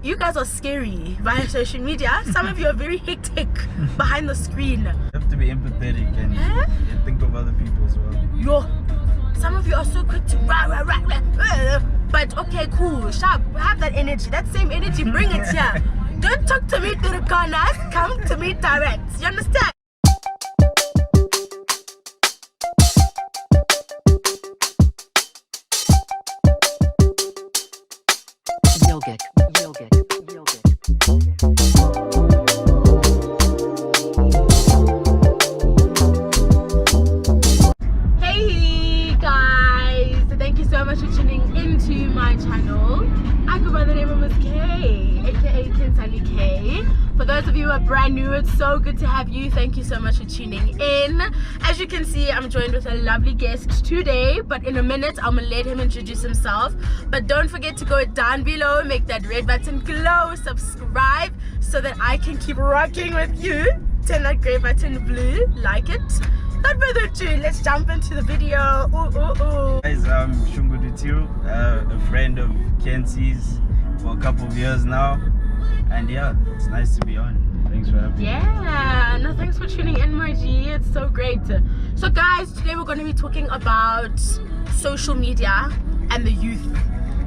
you guys are scary via social media. Some of you are very hectic behind the screen. You have to be empathetic and think of other people as well. Some of you are so quick to but okay, cool, sharp, have that energy, that same energy, bring it here. Don't talk to me through the corners, come to me direct. You understand? Yogic. Hey guys, thank you so much for tuning into my channel. I go by the name of Miss K, aka Kinsani K. For those of you who are brand new, it's so good to have you. Thank you so much for tuning in. As you can see, I'm joined with a lovely guest today, but in a minute I'm gonna let him introduce himself. But don't forget to go down below, make that red button glow, subscribe so that I can keep rocking with you. Turn that gray button blue, like it. Without further ado, let's jump into the video. Guys, I'm Shungudutiu, a friend of Kenzie's for a couple of years now, and yeah, it's nice to be on. Thanks for having me. Yeah, no, thanks for tuning in, my G. It's so great. So guys, today we're going to be talking about social media and the youth,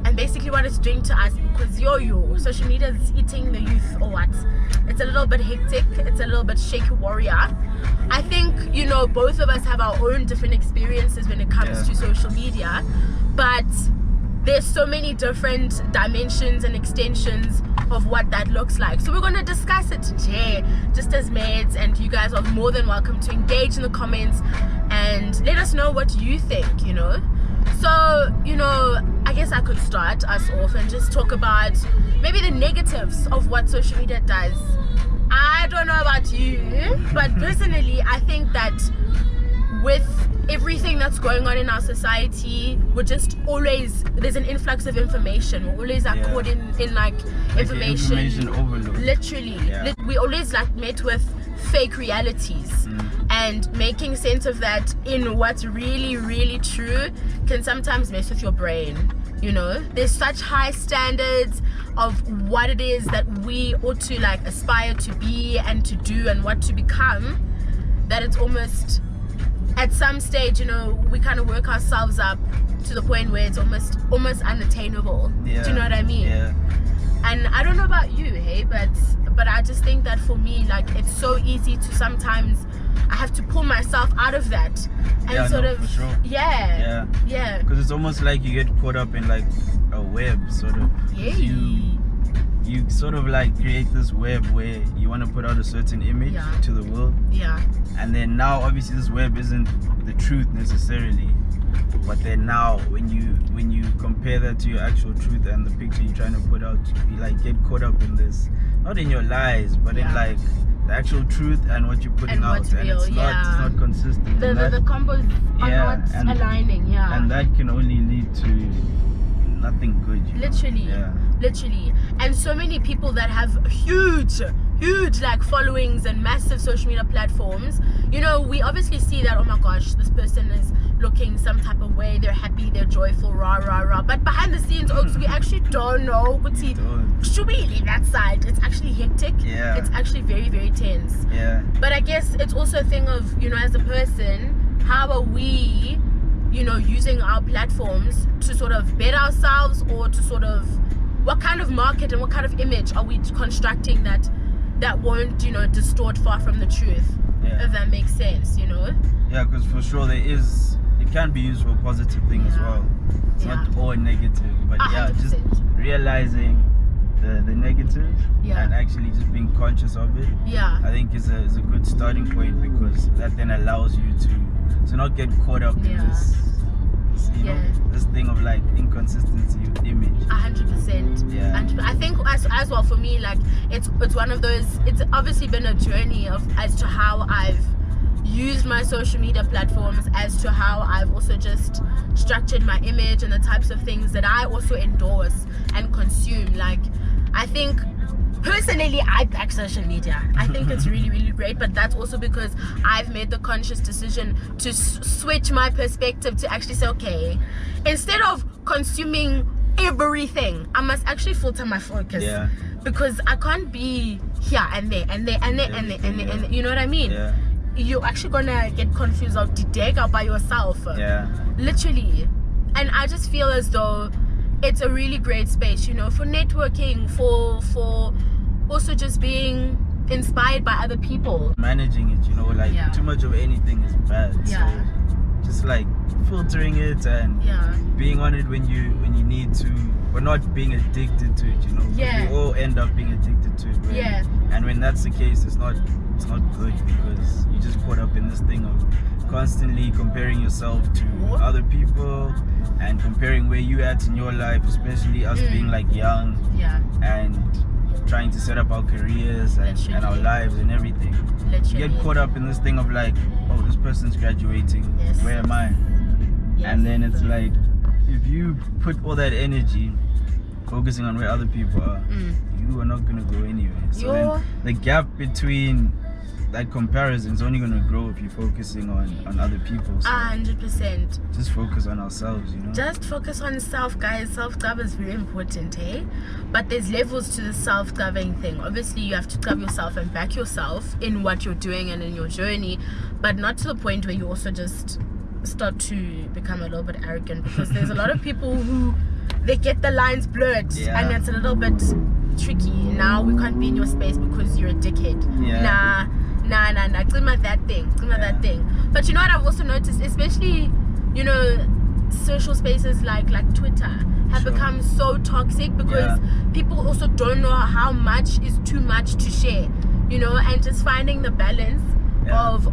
and basically what it's doing to us, because social media is eating the youth or what. It's a little bit hectic, it's a little bit shaky warrior. I think, you know, both of us have our own different experiences when it comes to social media, but there's so many different dimensions and extensions of what that looks like. So we're going to discuss it today, just as mates, and you guys are more than welcome to engage in the comments and let us know what you think, you know. So, you know, I guess I could start us off and just talk about maybe the negatives of what social media does. I don't know about you, but personally, I think that with everything that's going on in our society, we're just always, there's an influx of information. We're always like caught in like information overload. Literally, we always like met with fake realities, and making sense of that in what's really true can sometimes mess with your brain. You know, there's such high standards of what it is that we ought to like aspire to be and to do and what to become, that it's almost, at some stage, you know, we kind of work ourselves up to the point where it's almost unattainable. Do you know what I mean? And I don't know about you, hey, but I just think that for me, like, it's so easy to sometimes, I have to pull myself out of that and for sure. Because it's almost like you get caught up in like a web, sort of. You sort of like create this web where you want to put out a certain image to the world, and then now obviously this web isn't the truth necessarily, but then now when you compare that to your actual truth and the picture you're trying to put out, you like get caught up in this, not in your lies, but in like the actual truth and what you're putting out, and it's not consistent. The combos are not aligning, and that can only lead to nothing good. Literally. And so many people that have huge like followings and massive social media platforms, you know, we obviously see that, oh my gosh, this person is looking some type of way, they're happy, they're joyful, rah, but behind the scenes also we actually don't know what should we leave that side. It's actually hectic. It's actually very tense. But I guess it's also a thing of, you know, as a person, how are we, you know, using our platforms to sort of better ourselves, or to sort of, what kind of market and what kind of image are we constructing that won't, you know, distort far from the truth, if that makes sense, you know. Because for sure it can be used for a positive thing as well. It's not all negative, but 100%. Just realizing the negative and actually just being conscious of it, I think is a good starting point, because that then allows you to not get caught up in this, you know, this thing of like inconsistency with image. 100%. I think as well for me, like it's one of those, it's obviously been a journey as to how I've used my social media platforms, as to how I've also just structured my image and the types of things that I also endorse and consume. Like, I think personally I back social media. I think it's really great, but that's also because I've made the conscious decision to switch my perspective to actually say, okay, instead of consuming everything. I must actually filter my focus. Yeah. Because I can't be here and there and there and there and there and there, and there. You know what I mean? Yeah. You're actually gonna get confused out the by yourself. Yeah. Literally. And I just feel as though it's a really great space, you know, for networking, for also just being inspired by other people. Managing it, you know, like too much of anything is bad. Yeah. So just like filtering it and being on it when you need to, but not being addicted to it, you know. Yeah. We all end up being addicted to it. Right? Yeah. And when that's the case, it's not good, because you just caught up in this thing of constantly comparing yourself to other people and comparing where you at in your life, especially us being like young and trying to set up our careers and our lives and everything. You get caught up in this thing of like, oh, this person's graduating, where am I? And then it's like, if you put all that energy focusing on where other people are, you are not going to go anywhere. So then the gap between that comparison is only going to grow if you're focusing on other people. So 100%. just focus on ourselves, you know. Just focus on self, guys. Self-love is very important, eh? But there's levels to the self-loving thing. Obviously, you have to love yourself and back yourself in what you're doing and in your journey, but not to the point where you also just start to become a little bit arrogant, because there's a lot of people who they get the lines blurred and it's a little bit tricky. Now we can't be in your space because you're a dickhead. Nah, clean that thing. But you know what I've also noticed, especially, you know, social spaces like Twitter have become so toxic, because people also don't know how much is too much to share, you know, and just finding the balance of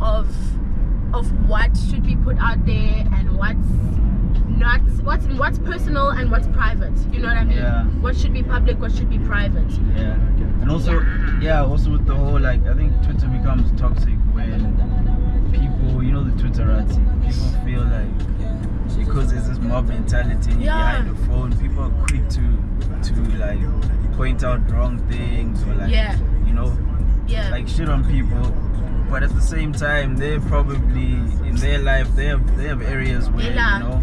what should be put out there and what's personal and what's private, you know what I mean? What should be public, what should be private. And also also with the whole, like, I think Twitter becomes toxic when people, you know, the Twitterati, people feel like because there's this mob mentality behind the phone, people are quick to like point out wrong things or like you know, like shit on people. But at the same time, they're probably in their life they have areas where you know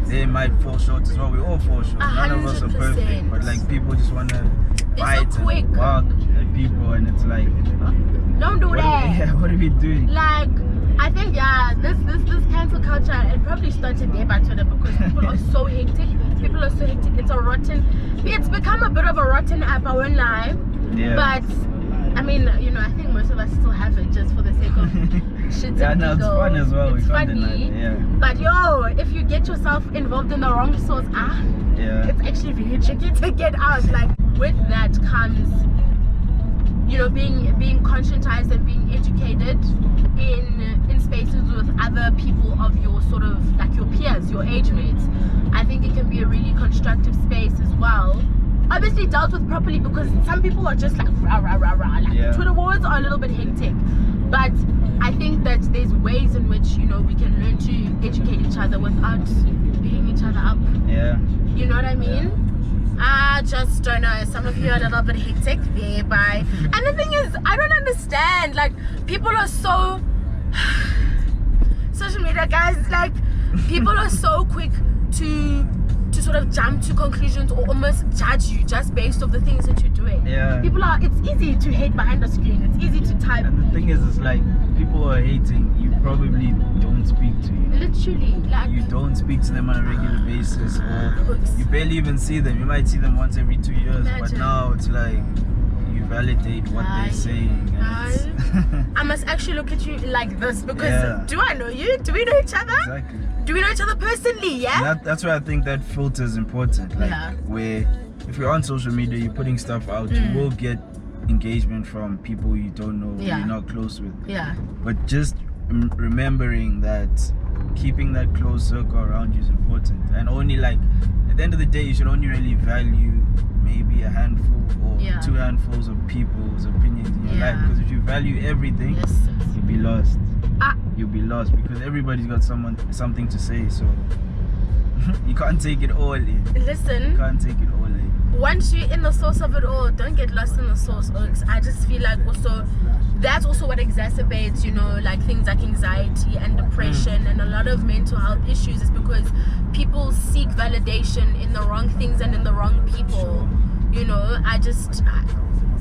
they might fall short as well. We all fall short. 100%. None of us are perfect, but like people just want to fight and bark at people, and it's like, don't do that. What are we doing? Like, I think this cancel culture, it probably started there by Twitter, because people are so hectic. It's become a bit of a rotten app, I won't lie. But I mean, you know, I think most of us still have it just for the sake of shit and it's fun as well. It's funny. But yo, if you get yourself involved in the wrong source, it's actually really tricky to get out. Like, with that comes, you know, being conscientized and being educated in spaces with other people of your sort of, like, your peers, your age mates. I think it can be a really constructive space as well. Obviously dealt with properly, because some people are just like rah. Like Twitter wars are a little bit hectic, but I think that there's ways in which, you know, we can learn to educate each other without beating each other up. You know what I mean? I just don't know. Some of you are a little bit hectic there, bye. And the thing is, I don't understand. Like, people are so social media guys. Like, people are so quick to sort of jump to conclusions or almost judge you just based off the things that you're doing. People are, it's easy to hate behind the screen, it's easy to type. And the thing is, it's like, people are hating, you probably don't speak to you. Literally, like, you don't speak to them on a regular basis, or you barely even see them. You might see them once every 2 years. But now it's like, you validate what they're saying. I must actually look at you like this, because do I know you? Do we know each other? Exactly. Do we know each other personally? That's why I think that filter is important. Like, where if you're on social media, you're putting stuff out, you will get engagement from people you don't know, you're not close with. But just remembering that keeping that close circle around you is important. And only, like, at the end of the day, you should only really value maybe a handful or 2 handfuls of people's opinions in your life. Because if you value everything, you'll be lost. You'll be lost, because everybody's got something to say, so you can't take it all in. Listen, you can't take it all in. once you're in the source of it all, don't get lost in the source, Oaks. I just feel like also that's also what exacerbates, you know, like things like anxiety and depression and a lot of mental health issues, is because people seek validation in the wrong things and in the wrong people. You know,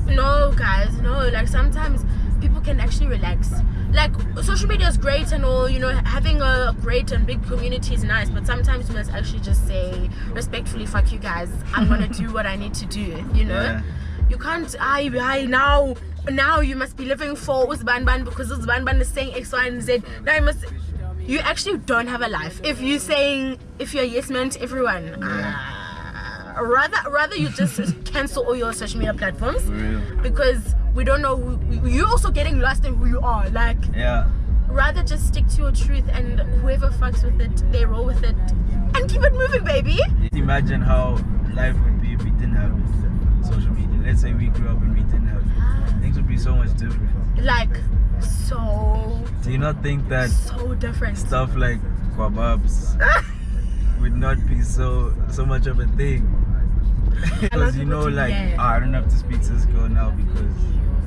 no, guys, no. Like, sometimes people can actually relax. Like, social media is great and all, you know, having a great and big community is nice, but sometimes you must actually just say respectfully, fuck you guys, I'm gonna do what I need to do, you know. Yeah. You can't now you must be living for Uzbanban because Uzbanban is saying X, Y, and Z. Now you actually don't have a life if you're a yes man to everyone. Rather you just cancel all your social media platforms, because we don't know you're also getting lost in who you are. Like, rather just stick to your truth, and whoever fucks with it, they roll with it, and keep it moving, baby. Imagine how life would be if we didn't have social media. Let's say we grew up and we didn't have it. Things would be so much different. Like, so. Do you not think that so different stuff like kwababs would not be so much of a thing? Because you know, like, I don't have to speak to this girl now because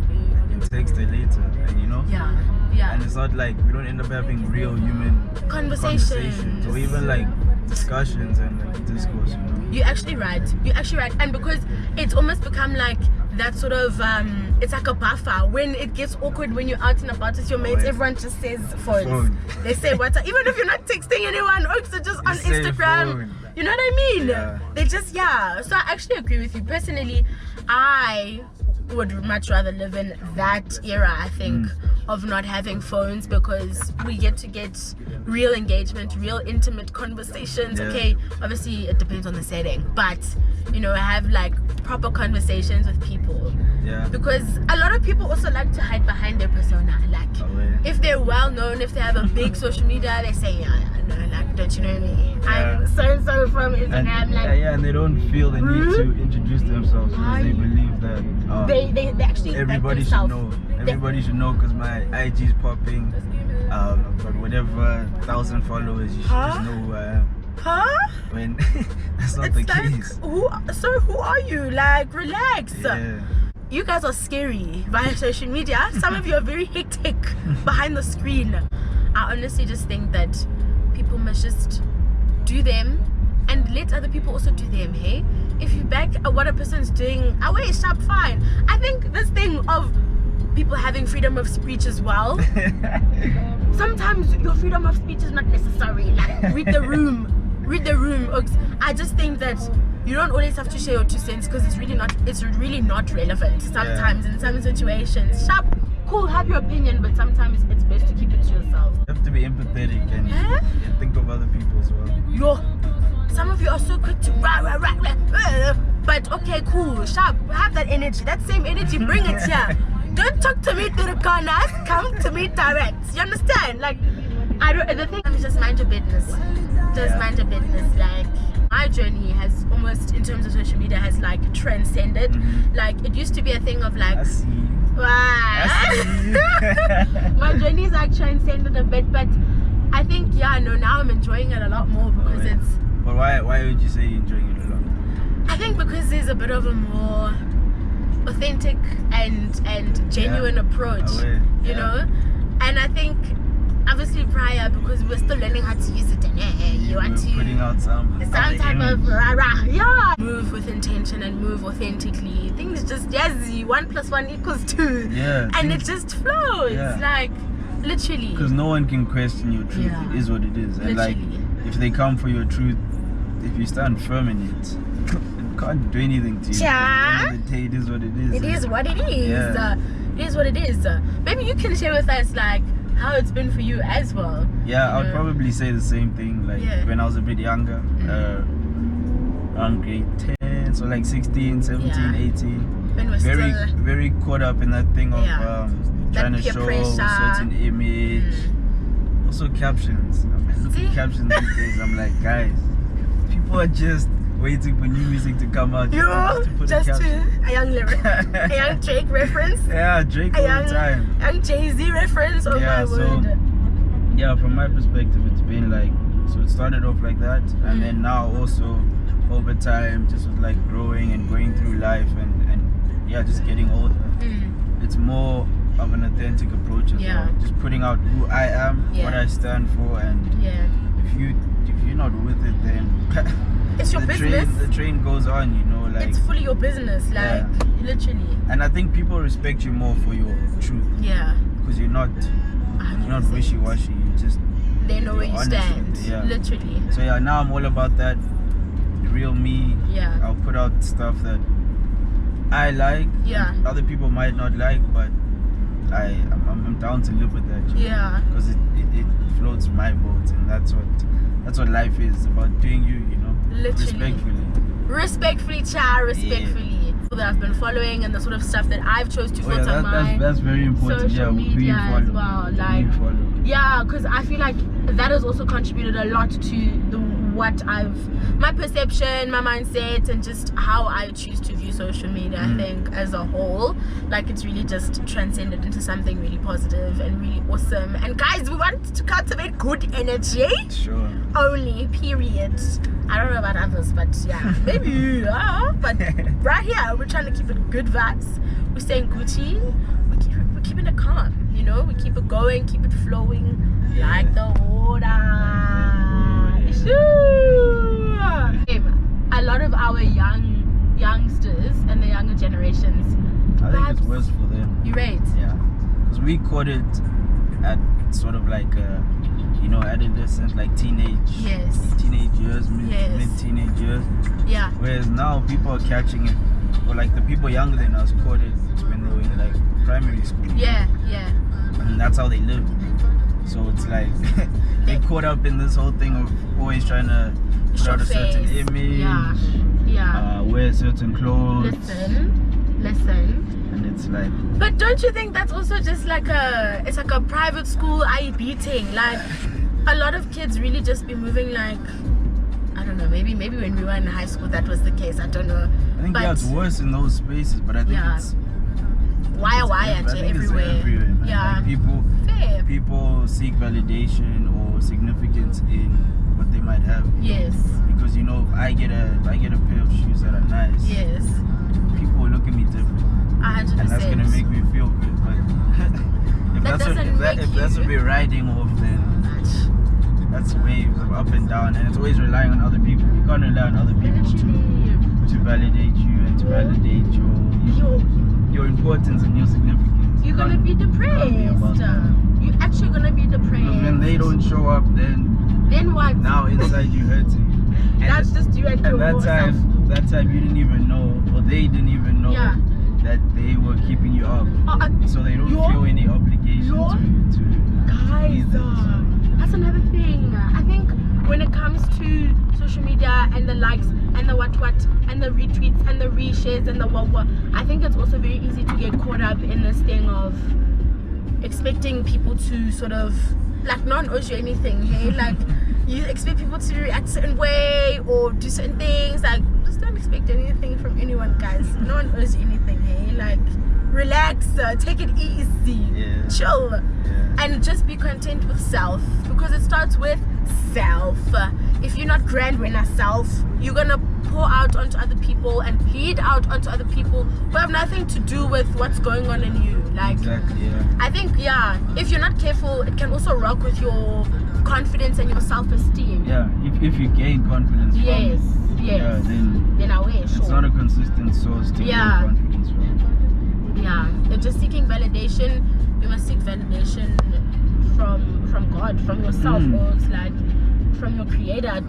I can text her later, and you know? Yeah. And it's not like we don't end up having real human conversations or even like discussions and like discourse, you know? You're actually right. And because it's almost become like that sort of it's like a buffer. When it gets awkward when you're out and about with your mates, everyone just says phones. They say WhatsApp, even if you're not texting anyone, or it's just on Instagram. You know what I mean? They just So I actually agree with you. Personally, I would much rather live in that era, I think, of not having phones, because we get real engagement, real intimate conversations. Okay, obviously it depends on the setting, but you know, I have like proper conversations with people. Because a lot of people also like to hide behind their persona. Like, if they're well known, if they have a big social media, they say, no, like, don't you know me? I'm so and so from Instagram. And they don't feel the need to introduce themselves because they believe that they actually everybody should know. Everybody should know because my IG is popping. But whatever 1,000 followers, you should just know who I am. When that's not the case. Who are you? Like, relax. You guys are scary via social media. Some of you are very hectic behind the screen. I honestly just think that people must just do them and let other people also do them. Hey, if you back what a person's doing, away sharp, fine. I think this thing of people having freedom of speech as well, sometimes your freedom of speech is not necessary. Like, read the room. I just think that you don't always have to share your 2 cents, because it's really not relevant sometimes in some situations. Sharp, cool, have your opinion, but sometimes it's best to keep it to yourself. You have to be empathetic and think of other people as well. Some of you are so quick to but okay, cool, sharp, have that energy, that same energy, bring it here. Don't talk to me through the corners, come to me direct. You understand? Like, the thing is, just mind your business. Just mind your business. Like, my journey has almost, in terms of social media, has like transcended. Like, it used to be a thing of like, my journey is like transcended a bit, but I think now I'm enjoying it a lot more because it's. But why would you say you're enjoying it a lot? I think because there's a bit of a more authentic and genuine approach, you know. And I think obviously prior, because we're still learning how to use it, and you want to putting out some type of move with intention and move authentically. Things just 1 + 1 = 2, and it just flows like literally. Because no one can question your truth. It is what it is, and like if they come for your truth, if you stand firm in it, it can't do anything to you. At the end of the day, it is what it is. It is what it is. It is what it is. Maybe you can share with us like how it's been for you as well. I would probably say the same thing. Like when I was a bit younger, around grade 10, so like 16, 17, 18. Very caught up in that thing of trying to show a certain image. Also captions. I look at captions these days, I'm like, guys, people are just waiting for new music to come out. Just to a young lyric, a young Drake reference. Drake all the time. Young Jay-Z reference. Oh my word. From my perspective, it's been like, so it started off like that, and then now also over time, just with like growing and going through life and yeah, just getting older. It's more of an authentic approach as well. Just putting out who I am, what I stand for, and if you're not with it, then it's your business. The train goes on, you know, like it's fully your business, like literally. And I think people respect you more for your truth. Yeah. Because you're not wishy-washy. You just they know where you stand. Literally. So yeah, now I'm all about that. The real me. Yeah. I'll put out stuff that I like. Yeah. Other people might not like, but I'm down to live with that. Yeah. Because it floats my boat, and that's what life is about. Doing you know. Literally. Respectfully, child. Respectfully. That I've been following and the sort of stuff that I've chose to filter my that's very important. Social media as well. Like, yeah, because I feel like that has also contributed a lot to my perception, my mindset, and just how I choose to view social media. I think as a whole, like it's really just transcended into something really positive and really awesome. And guys, we want to cultivate good energy. Sure. Only, period. I don't know about others, but yeah, maybe. But right here, we're trying to keep it good vibes. We're staying Gucci. We're keeping it calm. You know, we keep it going, keep it flowing like the water. A lot of our youngsters and the younger generations, I think it's worse for them. You rate? Yeah, because we caught it at sort of like adolescence, like teenage years, mid-teenage years. Yeah. Whereas now people are catching it, or like the people younger than us caught it when they were in like primary school. Yeah. And that's how they live. So it's like they caught up in this whole thing of always trying to put out a certain image, wear certain clothes. Listen. And it's like. But don't you think that's also just like it's like a private school IB thing? Like a lot of kids really just be moving like, I don't know, maybe when we were in high school that was the case. I don't know. I think it's worse in those spaces, but I think it's everywhere. Yeah. Like people seek validation or significance in what they might have. Yes. Because if I get a pair of shoes that are nice. Yes. People will look at me different. 100%. And that's gonna make me feel good. But if that's what we're riding off, then that's waves of up and down, and it's always relying on other people. You can't rely on other people to validate you and to validate your importance and your significance. You're gonna be depressed. You're actually gonna be depressed. Because when they don't show up, then what? Now inside you hurting. That's just you and that time you didn't even know, or they didn't even know that they were keeping you up. So they don't feel any obligation to guys. That's another thing. I think when it comes to social media and the likes and the what and the retweets and the reshares and the what, I think it's also very easy to get caught up in this thing of expecting people to sort of like not owe you anything. Hey, like you expect people to react a certain way or do certain things. Like just don't expect anything from anyone, guys. No one owes you anything. Hey, like relax, take it easy, chill, and just be content with self, because it starts with self. If you're not grand when self, you're gonna pour out onto other people and bleed out onto other people who have nothing to do with what's going on in you. Like I think if you're not careful, it can also rock with your confidence and your self-esteem. If you gain confidence from it, then I wish it's not a consistent source to gain confidence from. You're just seeking validation. You must seek validation from God, from yourself, or it's like from your creator.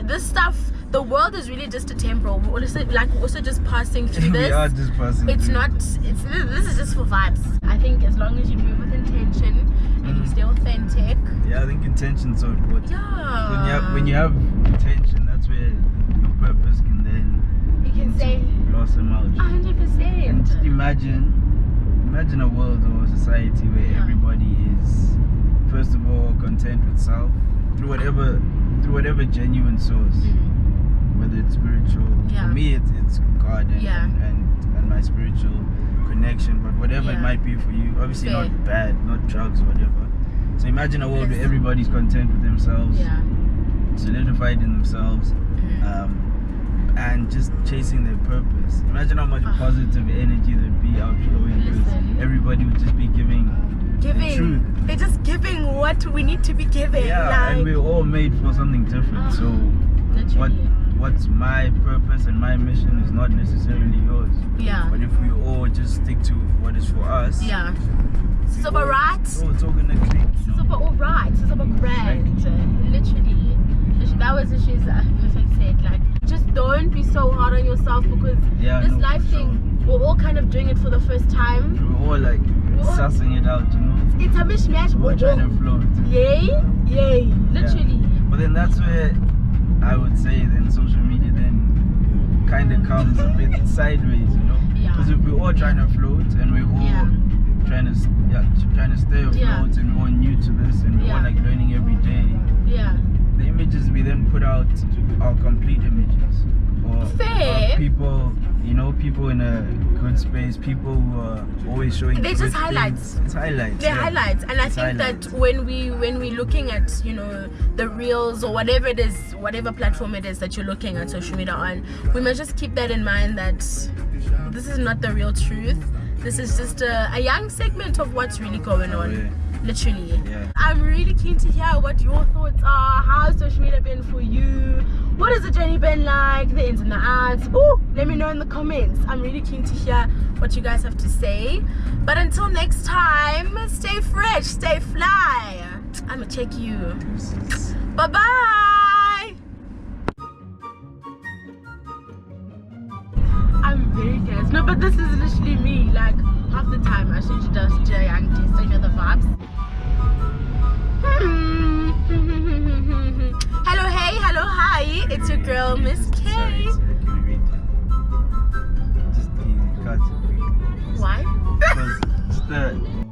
This stuff, the world is really just a temporal. We're also just passing through this. We are just passing this is just for vibes. I think as long as you move with intention and you stay authentic. I think intention's so important. When you have intention, that's where your purpose can then blossom out. 100%. And just imagine a world or a society where everybody is, first of all, content with self through whatever genuine source, whether it's spiritual. For me, it's God and my spiritual connection. But whatever it might be for you, obviously not bad, not drugs or whatever. So imagine a world where everybody's content with themselves, solidified in themselves, and just chasing their purpose. Imagine how much positive energy there'd be outflowing, because everybody would just be giving the truth. They're just giving what we need to be giving. Yeah, like, and we're all made for something different. So what's my purpose and my mission is not necessarily yours. Yeah. But if we all just stick to what is for us. Yeah. So we're right. Oh, it's all gonna click. So we're all right. So we're grand. Literally. That was what she's said. Like, just don't be so hard on yourself, because this life thing, we're all kind of doing it for the first time. We're all like sussing it out, you know. It's a mishmash. We're trying to float. Yay. Literally. Yeah. But then that's where I would say then social media then kind of comes a bit sideways, you know. Because if we're all trying to float and we're all trying to stay afloat and we're all new to this and we're all like learning every day. Yeah. The images we then put out are complete images, or people, you know, people in a good space, people who are always showing. They're just highlights. It's highlights. They're highlights, and I think that when we're looking at, you know, the reels or whatever it is, whatever platform it is that you're looking at social media on, we must just keep that in mind, that this is not the real truth. This is just a young segment of what's really going on. Yeah. Literally. Yeah. I'm really keen to hear what your thoughts are. How's social media been for you? What has the journey been like? The ins and the outs. Ooh, let me know in the comments. I'm really keen to hear what you guys have to say. But until next time, stay fresh, stay fly. I'ma check you. Bye bye. I'm very curious. No, but this is literally me. Like, half the time I should just do a young test. You know the vibes. Hello, hey, hello, hi. It's your girl, Miss K. Sorry, can we read that? Just cut. Why? Because it's the